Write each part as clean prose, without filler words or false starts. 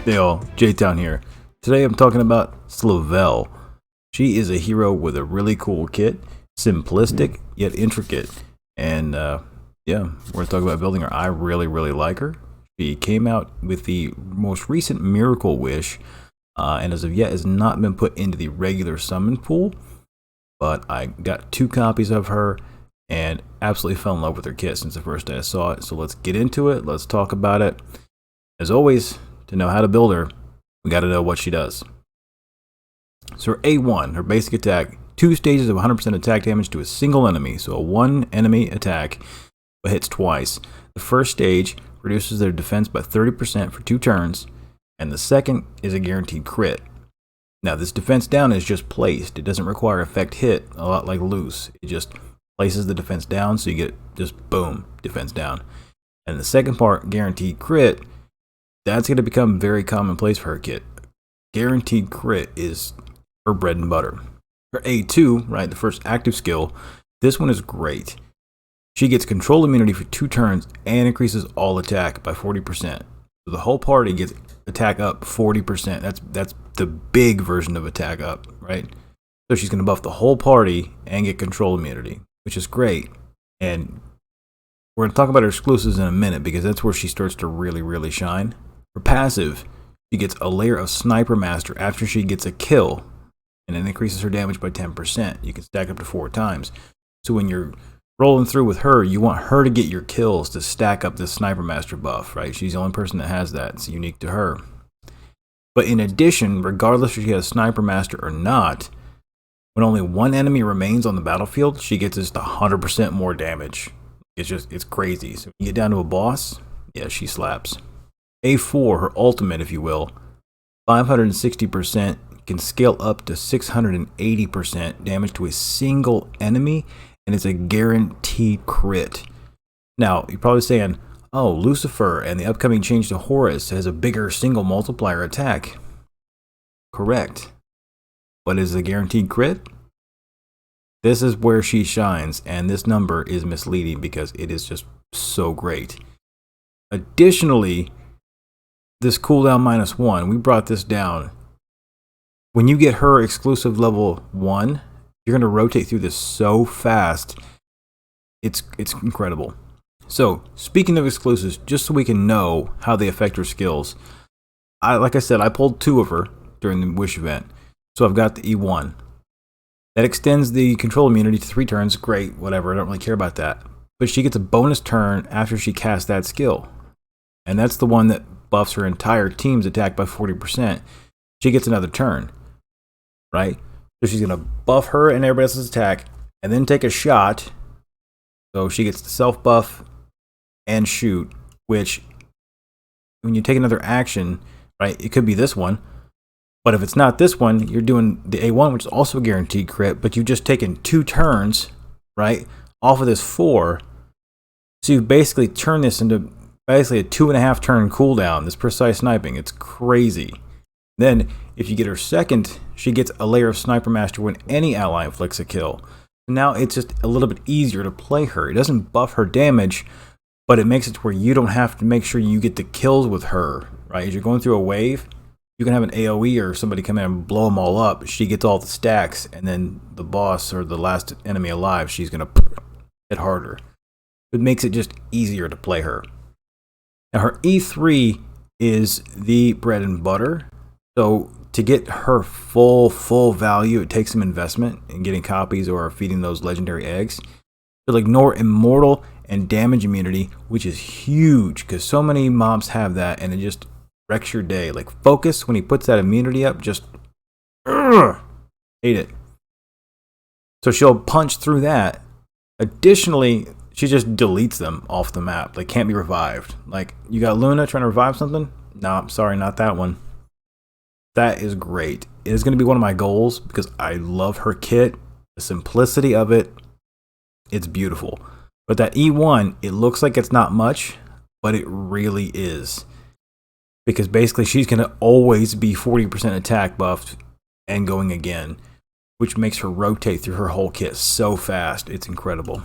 Hey all, J-Town here. Today I'm talking about Slivelle. She is a hero with a really cool kit, simplistic yet intricate. And yeah, we're going to talk about building her. I really like her. She came out with the most recent Miracle Wish, and as of yet has not been put into the regular summon pool. But I got 2 copies of her and absolutely fell in love with her kit since the first day I saw it. So let's get into it. Let's talk about it. As always, to know how to build her, we got to know what she does. So her A1, her basic attack, 2 stages of 100% attack damage to a single enemy. So a 1 enemy attack, but hits twice. The first stage reduces their defense by 30% for 2 turns, and the second is a guaranteed crit. Now this defense down is just placed. It doesn't require effect hit, a lot like loose. It just places the defense down, so you get just boom, defense down. And the second part, guaranteed crit, that's going to become very commonplace for her kit. Guaranteed crit is her bread and butter. Her A2, right, the first active skill, this one is great. She gets control immunity for 2 turns and increases all attack by 40%. So the whole party gets attack up 40%. That's the big version of attack up, right? So she's going to buff the whole party and get control immunity, which is great. And we're going to talk about her exclusives in a minute because that's where she starts to really shine. For passive, she gets a layer of Sniper Master after she gets a kill, and it increases her damage by 10%. You can stack up to 4 times. So when you're rolling through with her, you want her to get your kills to stack up the Sniper Master buff, right? She's the only person that has that. It's unique to her. But in addition, regardless if she has Sniper Master or not, when only 1 enemy remains on the battlefield, she gets just 100% more damage. It's crazy. So when you get down to a boss, yeah, she slaps. A4, her ultimate, if you will, 560%, can scale up to 680% damage to a single enemy, and it's a guaranteed crit. Now, you're probably saying, oh, Lucifer and the upcoming change to Horus has a bigger single multiplier attack. Correct. But is it a guaranteed crit? This is where she shines, and this number is misleading because it is just so great. Additionally, this cooldown -1, we brought this down. When you get her exclusive level 1, you're going to rotate through this so fast. It's incredible. So, speaking of exclusives, just so we can know how they affect her skills, like I said, I pulled 2 of her during the Wish event. So I've got the E1. That extends the control immunity to 3 turns. Great, whatever, I don't really care about that. But she gets a bonus turn after she casts that skill. And that's the one that buffs her entire team's attack by 40%. She gets another turn, right? So she's going to buff her and everybody else's attack and then take a shot. So she gets the self buff and shoot, which when you take another action, right, it could be this one. But if it's not this one, you're doing the A1, which is also a guaranteed crit, but you've just taken 2 turns, right, off of this 4. So you've basically turned this into basically a 2.5 turn cooldown, this precise sniping. It's crazy. Then, if you get her second, she gets a layer of Sniper Master when any ally inflicts a kill. Now it's just a little bit easier to play her. It doesn't buff her damage, but it makes it to where you don't have to make sure you get the kills with her, right? As you're going through a wave, you can have an AoE or somebody come in and blow them all up. She gets all the stacks, and then the boss or the last enemy alive, she's going to hit harder. It makes it just easier to play her. Now her E3 is the bread and butter. So to get her full value, it takes some investment in getting copies or feeding those legendary eggs. You'll ignore immortal and damage immunity, which is huge because so many mobs have that and it just wrecks your day. Like Focus, when he puts that immunity up, just hate it. So she'll punch through that. Additionally, she just deletes them off the map. They can't be revived. Like, you got Luna trying to revive something? No, I'm sorry, not that one. That is great. It is going to be one of my goals because I love her kit. The simplicity of it, it's beautiful. But that E1, it looks like it's not much, but it really is. Because basically she's going to always be 40% attack buffed and going again, which makes her rotate through her whole kit so fast. It's incredible.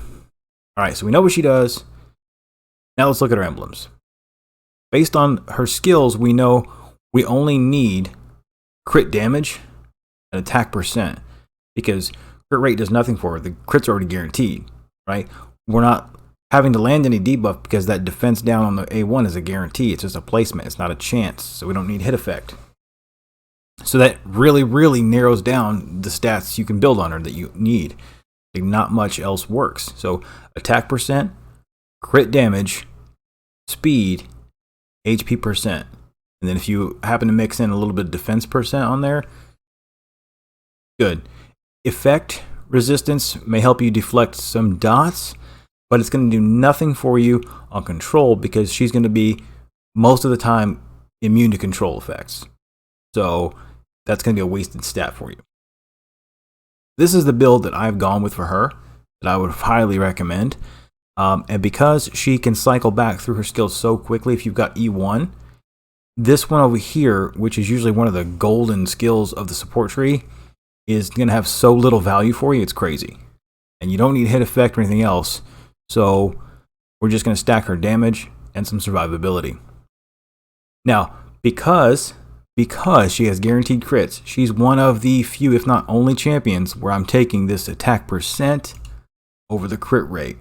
Alright, so we know what she does. Now let's look at her emblems. Based on her skills, we know we only need crit damage and attack percent, because crit rate does nothing for her. The crit's already guaranteed, right? We're not having to land any debuff because that defense down on the A1 is a guarantee. It's just a placement. It's not a chance. So we don't need hit effect. So that really, really narrows down the stats you can build on her that you need. Like, not much else works. So attack percent, crit damage, speed, HP percent. And then if you happen to mix in a little bit of defense percent on there, good. Effect resistance may help you deflect some dots, but it's going to do nothing for you on control because she's going to be most of the time immune to control effects. So that's going to be a wasted stat for you. This is the build that I've gone with for her that I would highly recommend. And because she can cycle back through her skills so quickly, if you've got E1, this one over here, which is usually one of the golden skills of the support tree, is going to have so little value for you, it's crazy. And you don't need hit effect or anything else. So we're just going to stack her damage and some survivability. Now, because she has guaranteed crits, she's one of the few, if not only, champions where I'm taking this attack percent over the crit rate.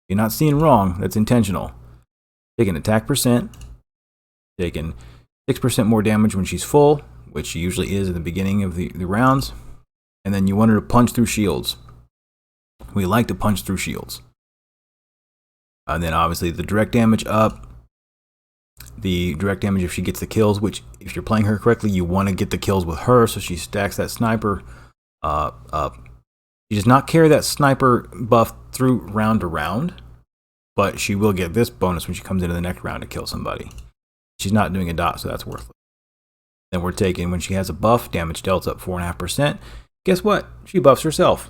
You're not seeing wrong, that's intentional. Taking attack percent, taking 6% more damage when she's full, which she usually is at the beginning of the rounds. And then you want her to punch through shields. We like to punch through shields. And then obviously the direct damage up. The direct damage if she gets the kills, which if you're playing her correctly, you want to get the kills with her, so she stacks that sniper up. She does not carry that sniper buff through round to round, but she will get this bonus when she comes into the next round to kill somebody. She's not doing a dot, so that's worthless. Then we're taking, when she has a buff, damage dealt up 4.5%. Guess what? She buffs herself.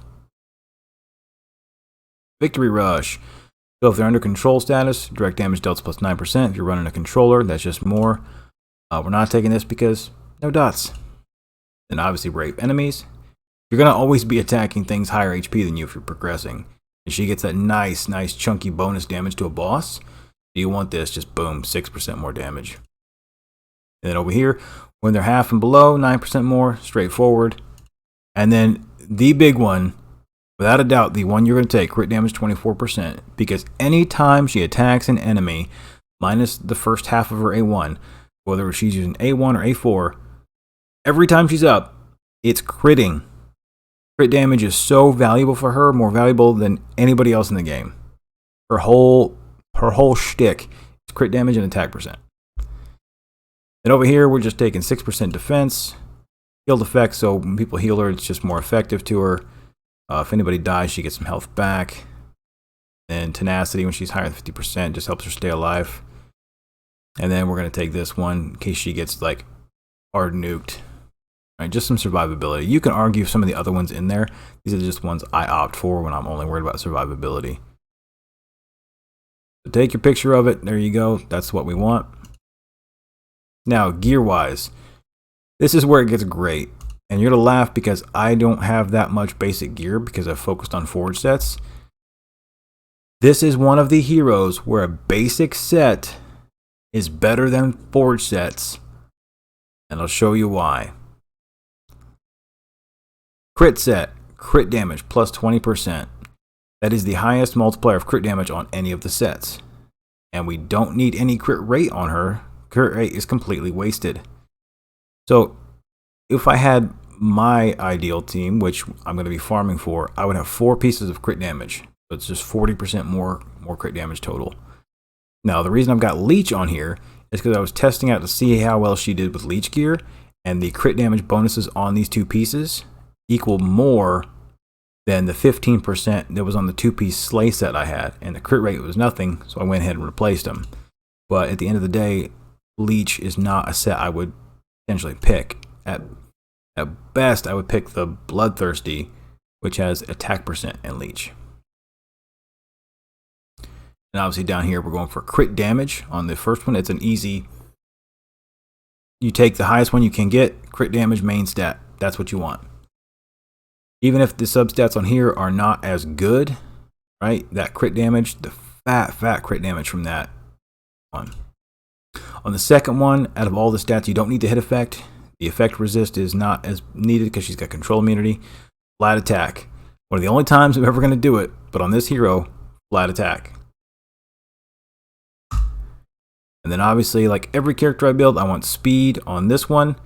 Victory Rush. So if they're under control status, direct damage dealt plus 9%. If you're running a controller, that's just more. We're not taking this because no dots. Then obviously brave enemies. You're going to always be attacking things higher HP than you if you're progressing. And she gets that nice chunky bonus damage to a boss. Do you want this? Just boom, 6% more damage. And then over here, when they're half and below, 9% more, straightforward. And then the big one, without a doubt, the one you're going to take, crit damage 24%, because anytime she attacks an enemy, minus the first half of her A1, whether she's using A1 or A4, every time she's up, it's critting. Crit damage is so valuable for her, more valuable than anybody else in the game. Her whole shtick is crit damage and attack percent. And over here, we're just taking 6% defense, healed effect, so when people heal her, it's just more effective to her. If anybody dies, she gets some health back. And tenacity, when she's higher than 50%, just helps her stay alive. And then we're going to take this one in case she gets like hard nuked. Right, just some survivability. You can argue some of the other ones in there. These are just ones I opt for when I'm only worried about survivability. So take your picture of it. There you go. That's what we want. Now, gear-wise, this is where it gets great. And you're going to laugh because I don't have that much basic gear because I've focused on forge sets. This is one of the heroes where a basic set is better than forge sets. And I'll show you why. Crit set, crit damage plus 20%. That is the highest multiplier of crit damage on any of the sets. And we don't need any crit rate on her. Crit rate is completely wasted. So if I had my ideal team, which I'm going to be farming for, I would have 4 pieces of crit damage. So it's just 40% more crit damage total. Now, the reason I've got Leech on here is because I was testing out to see how well she did with Leech gear, and the crit damage bonuses on these 2 pieces equal more than the 15% that was on the 2-piece Slay set I had, and the crit rate was nothing, so I went ahead and replaced them. But at the end of the day, Leech is not a set I would potentially pick. At best, I would pick the Bloodthirsty, which has attack percent and Leech. And obviously down here, we're going for crit damage on the first one. It's an easy, you take the highest one you can get, crit damage main stat. That's what you want. Even if the substats on here are not as good, right? That crit damage, the fat crit damage from that one. On the second one, out of all the stats, you don't need the hit effect. The effect resist is not as needed because she's got control immunity. Flat attack. One of the only times I'm ever going to do it, but on this hero, flat attack. And then obviously, like every character I build, I want speed on this one.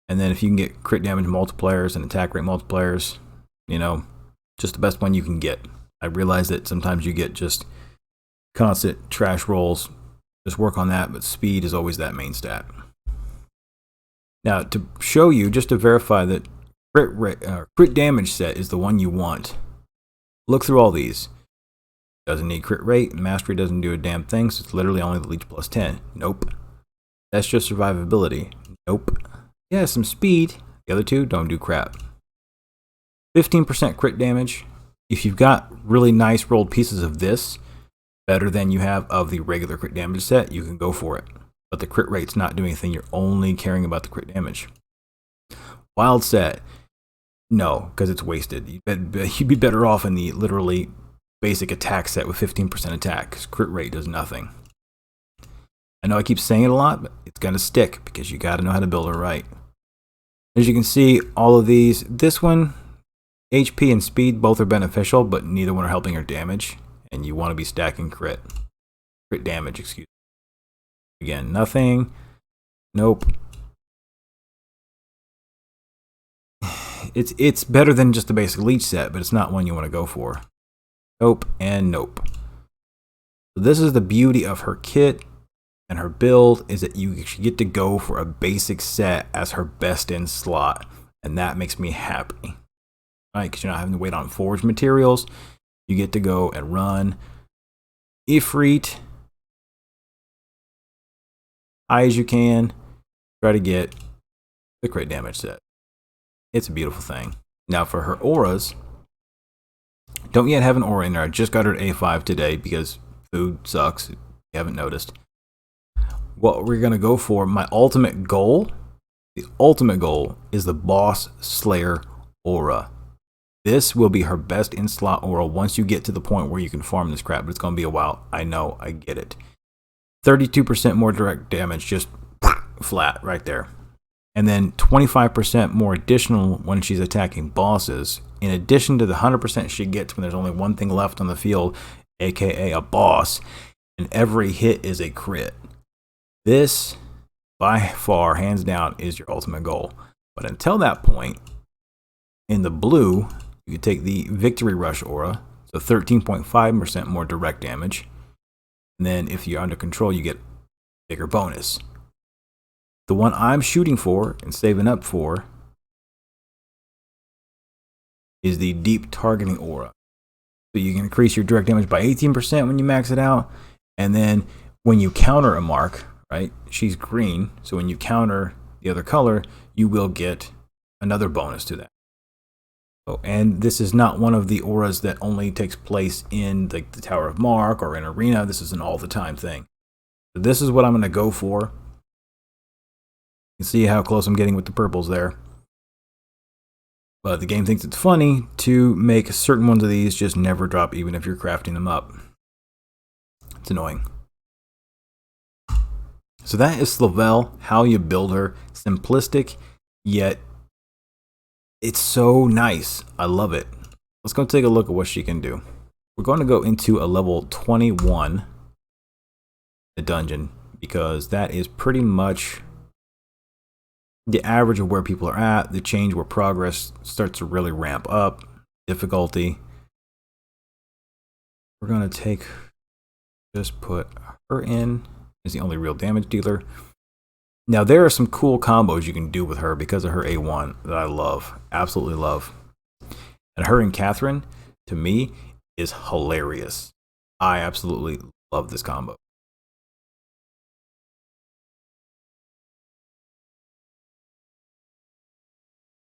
And then if you can get crit damage multipliers and attack rate multipliers, you know, just the best one you can get. I realize that sometimes you get just constant trash rolls. Just work on that, but speed is always that main stat. Now, to show you, just to verify that crit damage set is the one you want, look through all these. Doesn't need crit rate. Mastery doesn't do a damn thing, so it's literally only the leech plus 10. Nope. That's just survivability. Nope. Yeah, some speed. The other two don't do crap. 15% crit damage. If you've got really nice rolled pieces of this, better than you have of the regular crit damage set, you can go for it. But the crit rate's not doing anything. You're only caring about the crit damage. Wild set. No, because it's wasted. You'd be better off in the literally basic attack set with 15% attack, because crit rate does nothing. I know I keep saying it a lot, but it's going to stick because you got to know how to build it right. As you can see, all of these, this one, HP and speed both are beneficial, but neither one are helping her damage. And you want to be stacking crit damage, excuse me. Again, nothing. Nope. It's better than just the basic leech set, but it's not one you want to go for. Nope and nope. So this is the beauty of her kit and her build, is that you get to go for a basic set as her best in slot, and that makes me happy. Right, because you're not having to wait on forged materials. You get to go and run Ifrit high as you can. Try to get the crit damage set. It's a beautiful thing. Now for her auras, don't yet have an aura in there. I just got her to A5 today because food sucks, if you haven't noticed. What we're going to go for, my ultimate goal, the ultimate goal is the Boss Slayer aura. This will be her best in slot aura once you get to the point where you can farm this crap, but it's going to be a while. I know, I get it. 32% more direct damage, just flat right there. And then 25% more additional when she's attacking bosses, in addition to the 100% she gets when there's only one thing left on the field, aka a boss, and every hit is a crit. This, by far, hands down, is your ultimate goal. But until that point, in the blue, you can take the Victory Rush aura, so 13.5% more direct damage. And then if you're under control, you get bigger bonus. The one I'm shooting for and saving up for is the Deep Targeting aura. So you can increase your direct damage by 18% when you max it out. And then when you counter a mark, right, she's green, so when you counter the other color, you will get another bonus to that. Oh, and this is not one of the auras that only takes place in the Tower of Mark or in Arena. This is an all-the-time thing. So this is what I'm going to go for. You can see how close I'm getting with the purples there. But the game thinks it's funny to make certain ones of these just never drop, even if you're crafting them up. It's annoying. So that is Slivelle, how you build her. Simplistic, yet it's so nice. I love it. Let's go take a look at what she can do. We're going to go into a level 21 the dungeon, because that is pretty much the average of where people are at, the change where progress starts to really ramp up, difficulty. We're going to just put her in as the only real damage dealer. Now, there are some cool combos you can do with her because of her A1 that I love, absolutely love. And her and Catherine, to me, is hilarious. I absolutely love this combo.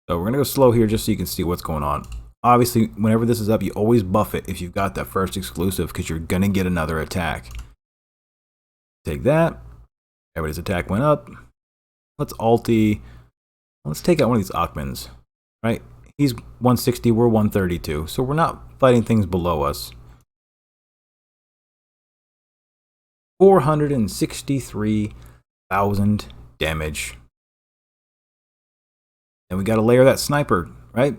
So we're going to go slow here just so you can see what's going on. Obviously, whenever this is up, you always buff it if you've got that first exclusive, because you're going to get another attack. Take that. Everybody's attack went up. Let's ulti. Let's take out one of these Achmans. Right? He's 160, we're 132. So we're not fighting things below us. 463 1,000 damage. And we got to layer that sniper, right?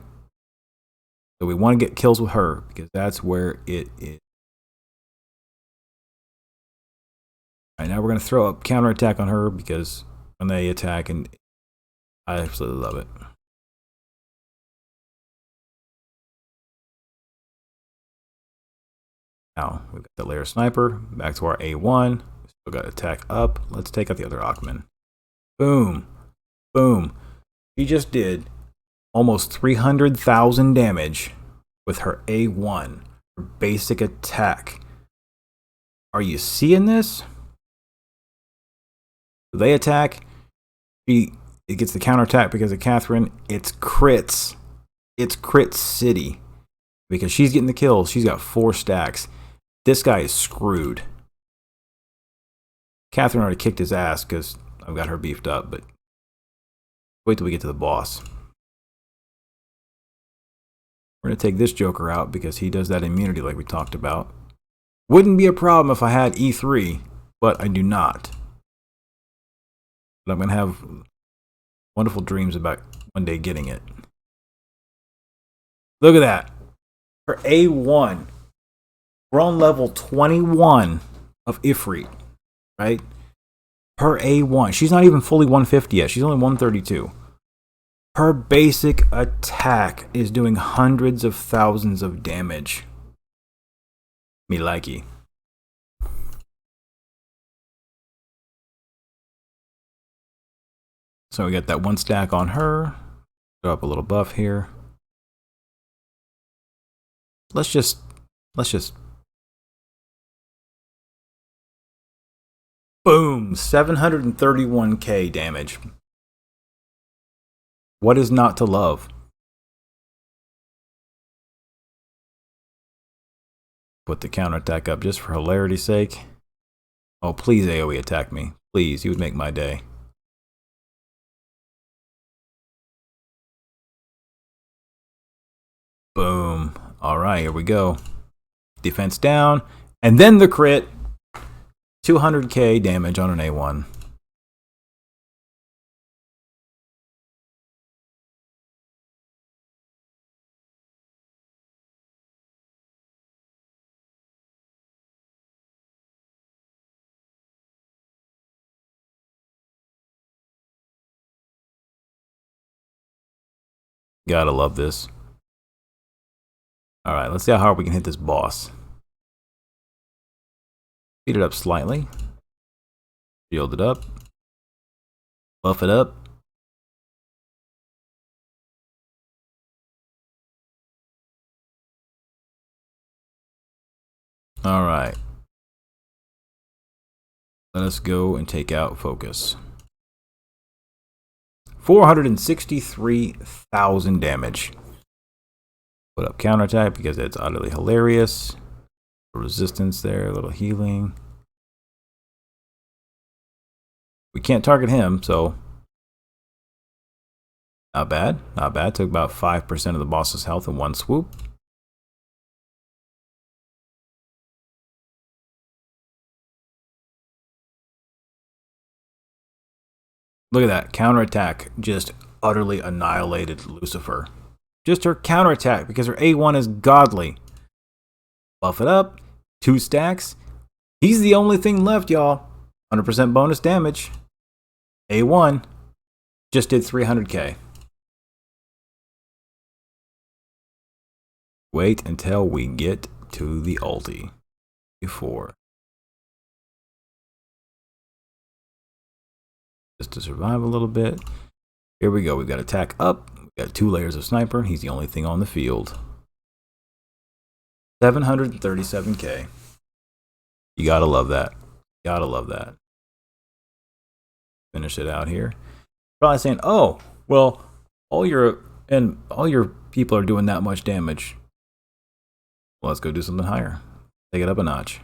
So we want to get kills with her because that's where it is. All right, now we're going to throw up counterattack on her because when they attack, and I absolutely love it. Now we've got the layer sniper back to our A1. Still got attack up. Let's take out the other Ackman. Boom, boom. She just did almost 300,000 damage with her A1 for basic attack. Are you seeing this? They attack. It gets the counterattack because of Catherine. It's crits. It's crit city because she's getting the kills. She's got 4 stacks. This guy is screwed. Catherine already kicked his ass because I've got her beefed up, but wait till we get to the boss. We're going to take this Joker out because he does that immunity like we talked about. Wouldn't be a problem if I had E3, but I do not. But I'm going to have wonderful dreams about one day getting it. Look at that. Her A1. We're on level 21 of Ifrit, right? Her A1. She's not even fully 150 yet. She's only 132. Her basic attack is doing hundreds of thousands of damage. Me likey. So we got that 1 stack on her. Throw up a little buff here. Let's just boom, 731k damage. What is not to love? Put the counterattack up just for hilarity's sake. Oh, please AoE attack me. Please, you would make my day. Boom. All right, here we go. Defense down. And then the crit. 200k damage on an A1. Gotta love this. All right, let's see how hard we can hit this boss. Speed it up slightly. Shield it up. Buff it up. All right. Let us go and take out focus. 463,000 damage. Put up counterattack because it's utterly hilarious. Resistance there, a little healing. We can't target him, so not bad. Not bad. Took about 5% of the boss's health in one swoop. Look at that. Counterattack just utterly annihilated Lucifer. Just her counterattack because her A1 is godly. Buff it up. 2 stacks. He's the only thing left, y'all. 100% bonus damage. A1 just did 300k. Wait until we get to the ulti. Before. Just to survive a little bit. Here we go. We've got attack up. We've got 2 layers of sniper. He's the only thing on the field. 737k. You gotta love that. Gotta love that. Finish it out here. Probably saying, "Oh, well, all your people are doing that much damage. Well, let's go do something higher. Take it up a notch."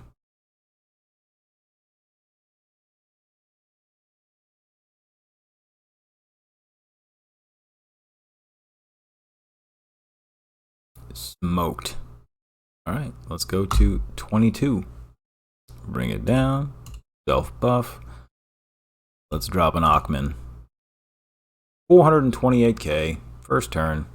Smoked. All right, let's go to 22. Bring it down. Self buff. Let's drop an Achman. 428k. First turn.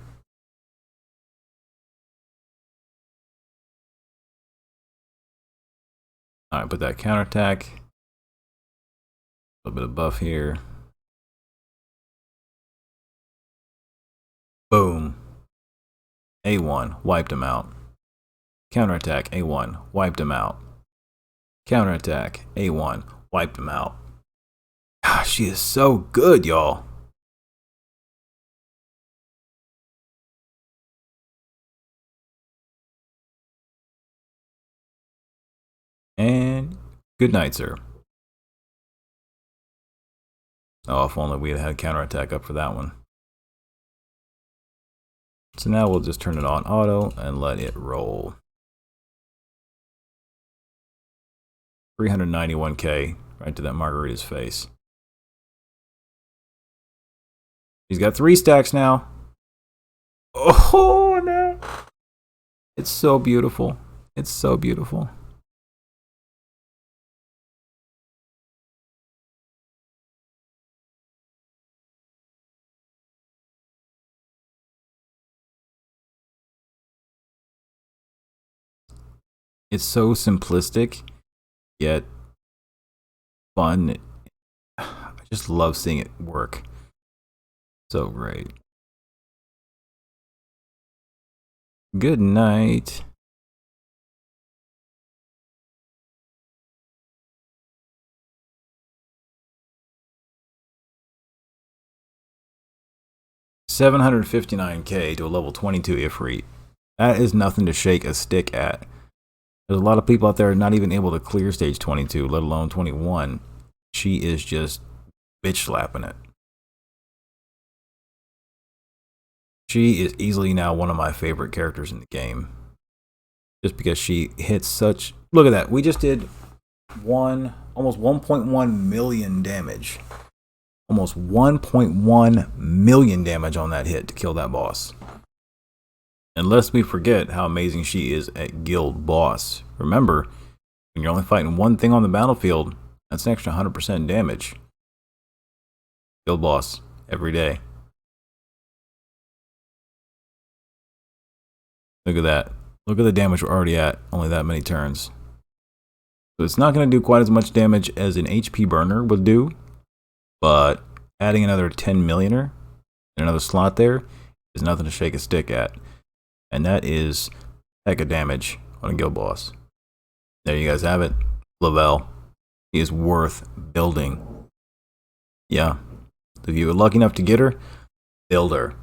Alright, put that counterattack. A little bit of buff here. Boom. A1, wiped him out. Counterattack, A1, wiped him out. Counterattack, A1, wiped him out. Ah, she is so good, y'all. And good night, sir. Oh, if only we had had counterattack up for that one. So now we'll just turn it on auto and let it roll. 391k right to that margarita's face. He's got 3 stacks now. Oh no! It's so beautiful. It's so beautiful. It's so simplistic, yet fun. I just love seeing it work. So great. Good night. $759k to a level 22 Ifrit. That is nothing to shake a stick at. There's a lot of people out there not even able to clear stage 22, let alone 21. She is just bitch slapping it. She is easily now one of my favorite characters in the game. Just because she hits such... Look at that. We just did almost 1.1 million damage. Almost 1.1 million damage on that hit to kill that boss. And lest we forget how amazing she is at guild boss. Remember, when you're only fighting one thing on the battlefield, that's an extra 100% damage. Guild boss every day. Look at that. Look at the damage we're already at, only that many turns. So it's not going to do quite as much damage as an HP burner would do, but adding another 10 millioner and another slot there is nothing to shake a stick at. And that is heck of damage on a guild boss. There you guys have it. Lavelle. He is worth building. Yeah. If you were lucky enough to get her, build her.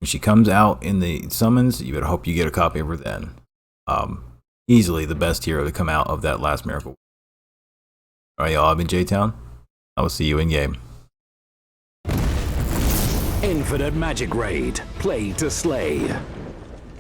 When she comes out in the summons, you better hope you get a copy of her then. Easily the best hero to come out of that last miracle. Alright, y'all. I've been J-Town. I will see you in game. Infinite Magicraid. Play to slay.